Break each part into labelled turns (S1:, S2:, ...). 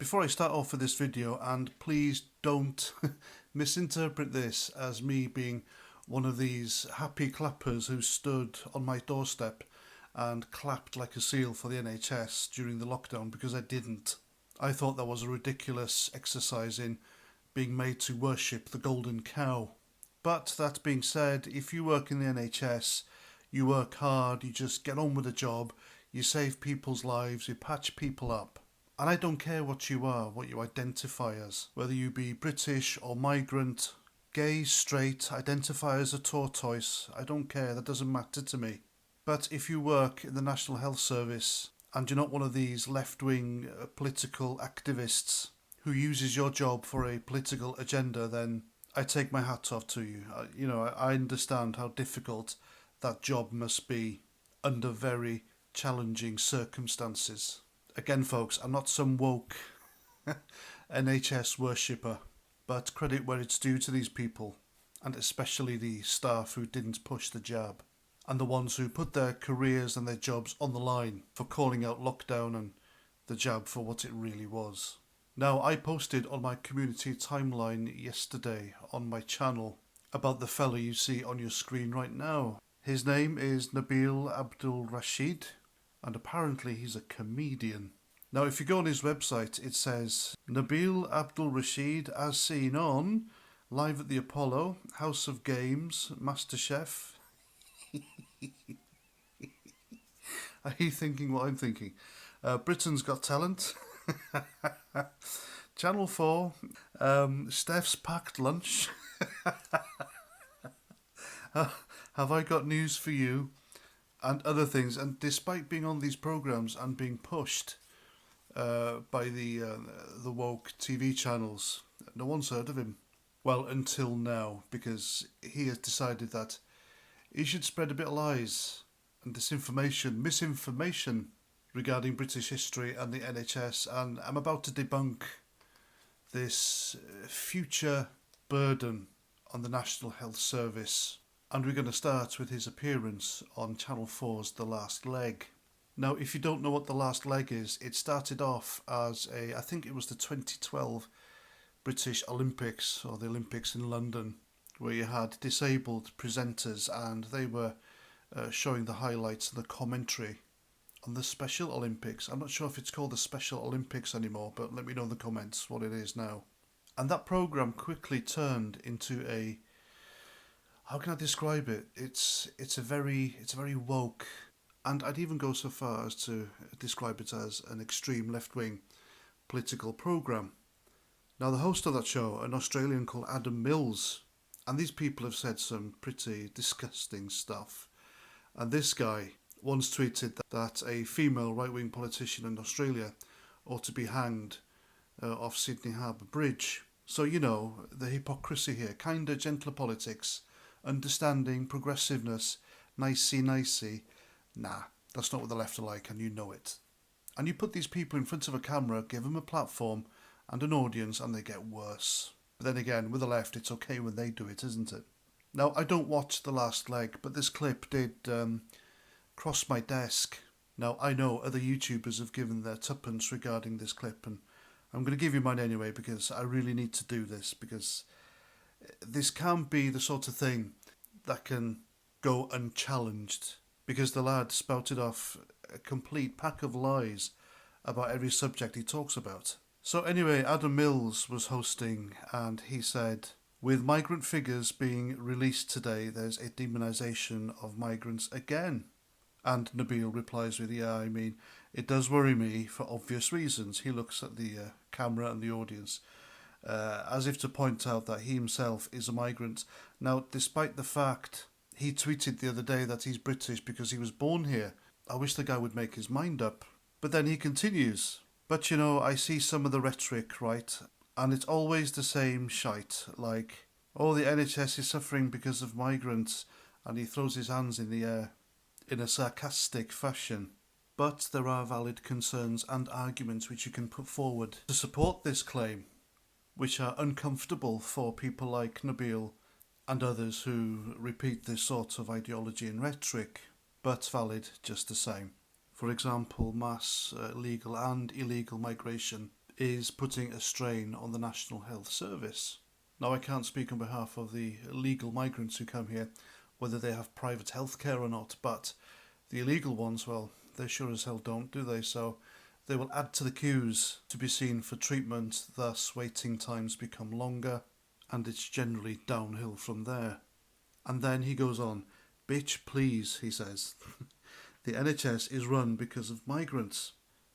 S1: before I start off with this video, and please don't misinterpret this as me being one of these happy clappers who stood on my doorstep and clapped like a seal for the NHS during the lockdown, because I didn't. I thought that was a ridiculous exercise in being made to worship the golden cow. But that being said, if you work in the NHS, you work hard, you just get on with the job, you save people's lives, you patch people up. And I don't care what you are, what you identify as, whether you be British or migrant, gay, straight, identify as a tortoise, I don't care, that doesn't matter to me. But if you work in the National Health Service and you're not one of these left-wing political activists who uses your job for a political agenda, then I take my hat off to you. I understand how difficult that job must be under very challenging circumstances. Again, folks, I'm not some woke NHS worshipper, but credit where it's due to these people, and especially the staff who didn't push the jab, and the ones who put their careers and their jobs on the line for calling out lockdown and the jab for what it really was. Now, I posted on my community timeline yesterday on my channel about the fella you see on your screen right now. His name is Nabil Abdul Rashid, and apparently he's a comedian. Now, if you go on his website, it says, Nabil Abdul Rashid as seen on Live at the Apollo, House of Games, MasterChef. Are you thinking what I'm thinking? Britain's Got Talent. Channel 4, Steph's Packed Lunch. Have I Got News for You? And other things. And despite being on these programs and being pushed by the woke TV channels, no one's heard of him. Well, until now, because he has decided that he should spread a bit of lies and disinformation, misinformation regarding British history and the NHS, and I'm about to debunk this future burden on the National Health Service. And we're going to start with his appearance on Channel 4's The Last Leg. Now, if you don't know what The Last Leg is, it started off as I think it was the 2012 British Olympics, or the Olympics in London, where you had disabled presenters and they were showing the highlights and the commentary on the Special Olympics. I'm not sure if it's called the Special Olympics anymore, but let me know in the comments what it is now. And that programme quickly turned into a, how can I describe it? It's a very woke, and I'd even go so far as to describe it as an extreme left-wing political programme. Now, the host of that show, an Australian called Adam Mills, and these people have said some pretty disgusting stuff. And this guy once tweeted that a female right-wing politician in Australia ought to be hanged off Sydney Harbour Bridge. So, you know, the hypocrisy here, kinder, gentler politics, understanding, progressiveness, nicey. Nah, that's not what the left are like, and you know it. And you put these people in front of a camera, give them a platform and an audience, and they get worse. But then again, with the left, it's okay when they do it, isn't it? Now, I don't watch The Last Leg, but this clip did cross my desk. Now, I know other YouTubers have given their tuppence regarding this clip, and I'm going to give you mine anyway, because I really need to do this, because this can't be the sort of thing that can go unchallenged, because the lad spouted off a complete pack of lies about every subject he talks about. So anyway, Adam Mills was hosting, and he said, with migrant figures being released today, there's a demonisation of migrants again. And Nabil replies with, yeah, I mean, it does worry me for obvious reasons. He looks at the camera and the audience as if to point out that he himself is a migrant. Now, despite the fact he tweeted the other day that he's British because he was born here, I wish the guy would make his mind up. But then he continues, but you know, I see some of the rhetoric, right? And it's always the same shite, like, oh, the NHS is suffering because of migrants, and he throws his hands in the air in a sarcastic fashion. But there are valid concerns and arguments which you can put forward to support this claim, which are uncomfortable for people like Nabil and others who repeat this sort of ideology and rhetoric, but valid just the same. For example, mass legal and illegal migration is putting a strain on the National Health Service. Now, I can't speak on behalf of the illegal migrants who come here, whether they have private health care or not, but the illegal ones, well, they sure as hell don't, do they? So they will add to the queues to be seen for treatment, thus waiting times become longer, and it's generally downhill from there. And then he goes on, "Bitch, please," he says. The NHS is run because of migrants.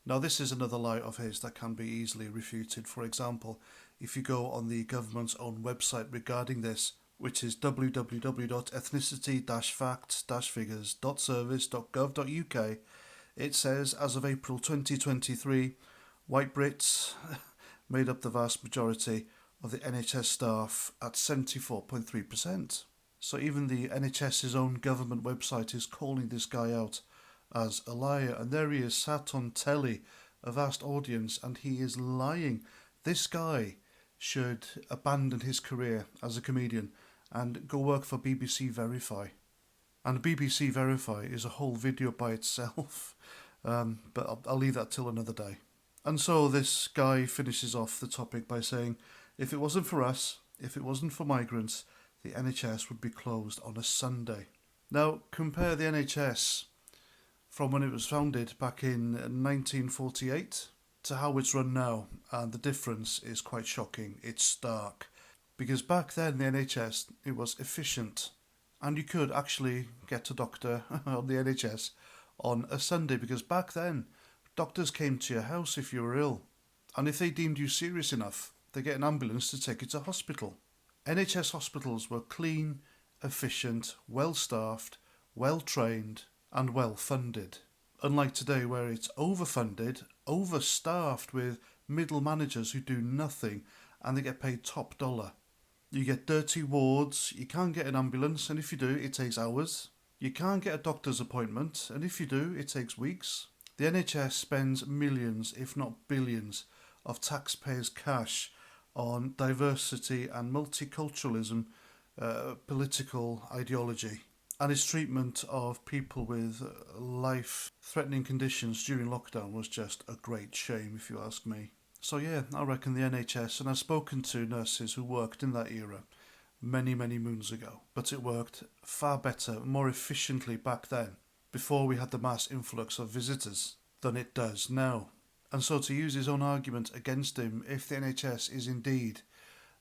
S1: Now, this is another lie of his that can be easily refuted. For example, if you go on the government's own website regarding this, which is www.ethnicity-facts-figures.service.gov.uk, it says, as of April 2023, white Brits made up the vast majority of the NHS staff at 74.3%. So even the NHS's own government website is calling this guy out as a liar, and there he is sat on telly, a vast audience, and he is lying. This guy should abandon his career as a comedian and go work for BBC Verify. And BBC Verify is a whole video by itself, but I'll leave that till another day. And so this guy finishes off the topic by saying, if it wasn't for us, if it wasn't for migrants, the NHS would be closed on a Sunday. Now, compare the NHS from when it was founded back in 1948 to how it's run now, and the difference is quite shocking. It's stark. Because back then, the NHS, it was efficient, and you could actually get a doctor on the NHS on a Sunday, because back then, doctors came to your house if you were ill, and if they deemed you serious enough, they get an ambulance to take you to hospital. NHS hospitals were clean, efficient, well-staffed, well-trained, and well-funded. Unlike today, where it's overfunded, overstaffed with middle managers who do nothing, and they get paid top dollar. You get dirty wards, you can't get an ambulance, and if you do, it takes hours. You can't get a doctor's appointment, and if you do, it takes weeks. The NHS spends millions, if not billions, of taxpayers' cash on diversity and multiculturalism, political ideology, and its treatment of people with life-threatening conditions during lockdown was just a great shame, if you ask me. So yeah, I reckon the NHS, and I've spoken to nurses who worked in that era many, many moons ago, but it worked far better, more efficiently back then, before we had the mass influx of visitors, than it does now. And so to use his own argument against him, if the NHS is indeed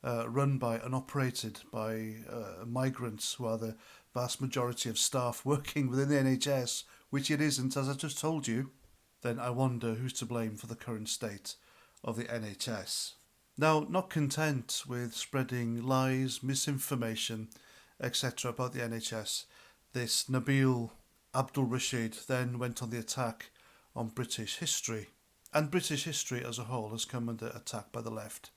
S1: run by and operated by migrants who are the vast majority of staff working within the NHS, which it isn't, as I just told you, then I wonder who's to blame for the current state of the NHS. Now, not content with spreading lies, misinformation, etc. about the NHS, this Nabil Abdul Rashid then went on the attack on British history. And British history as a whole has come under attack by the left.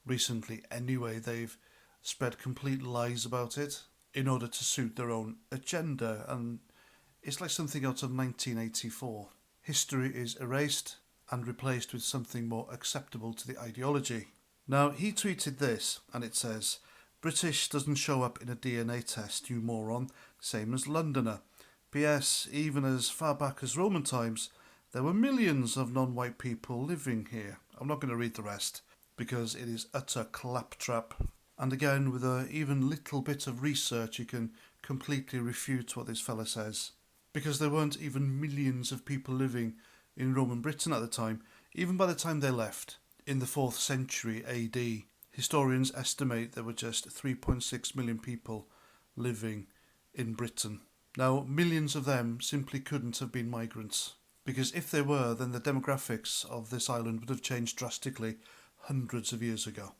S1: Recently, anyway, they've spread complete lies about it in order to suit their own agenda, and it's like something out of 1984. History is erased and replaced with something more acceptable to the ideology. Now, he tweeted this, and it says, "British doesn't show up in a DNA test, you moron, same as Londoner. P.S. Even as far back as Roman times, there were millions of non-white people living here." I'm not going to read the rest, because it is utter claptrap. And again, with a even little bit of research, you can completely refute what this fella says. Because there weren't even millions of people living in Roman Britain at the time, even by the time they left, in the 4th century AD. Historians estimate there were just 3.6 million people living in Britain. Now, millions of them simply couldn't have been migrants, because if they were, then the demographics of this island would have changed drastically hundreds of years ago,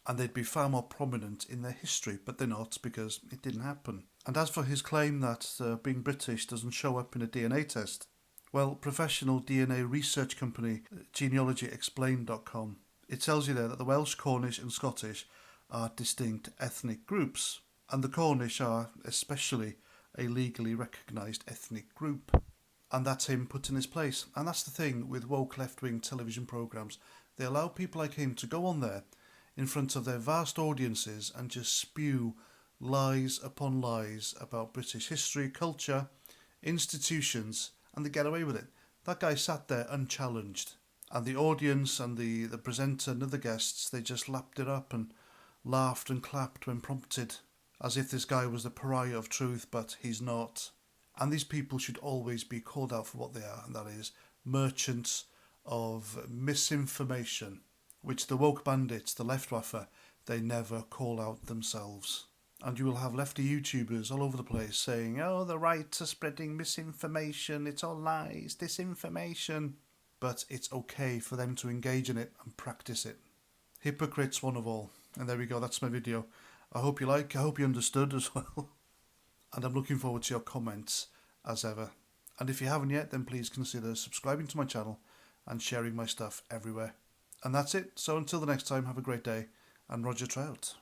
S1: and they'd be far more prominent in their history, but they're not, because it didn't happen. And as for his claim that being British doesn't show up in a DNA test, well, professional DNA research company genealogyexplained.com, it tells you there that the Welsh, Cornish and Scottish are distinct ethnic groups, and the Cornish are especially a legally recognised ethnic group. And that's him put in his place. And that's the thing with woke left-wing television programmes. They allow people like him to go on there in front of their vast audiences and just spew lies upon lies about British history, culture, institutions, and they get away with it. That guy sat there unchallenged, And the audience and the presenter and other guests, they just lapped it up and laughed and clapped when prompted, as if this guy was the pariah of truth, but he's not. And these people should always be called out for what they are, and that is merchants of misinformation, which the woke bandits, the Leftwaffe, they never call out themselves. And you will have lefty YouTubers all over the place saying, oh, the right are spreading misinformation, it's all lies, disinformation. But it's okay for them to engage in it and practice it. Hypocrites, one of all. And there we go, that's my video. I hope you like, I hope you understood as well. And I'm looking forward to your comments, as ever. And if you haven't yet, then please consider subscribing to my channel and sharing my stuff everywhere. And that's it, so until the next time, have a great day, and Roger Trout.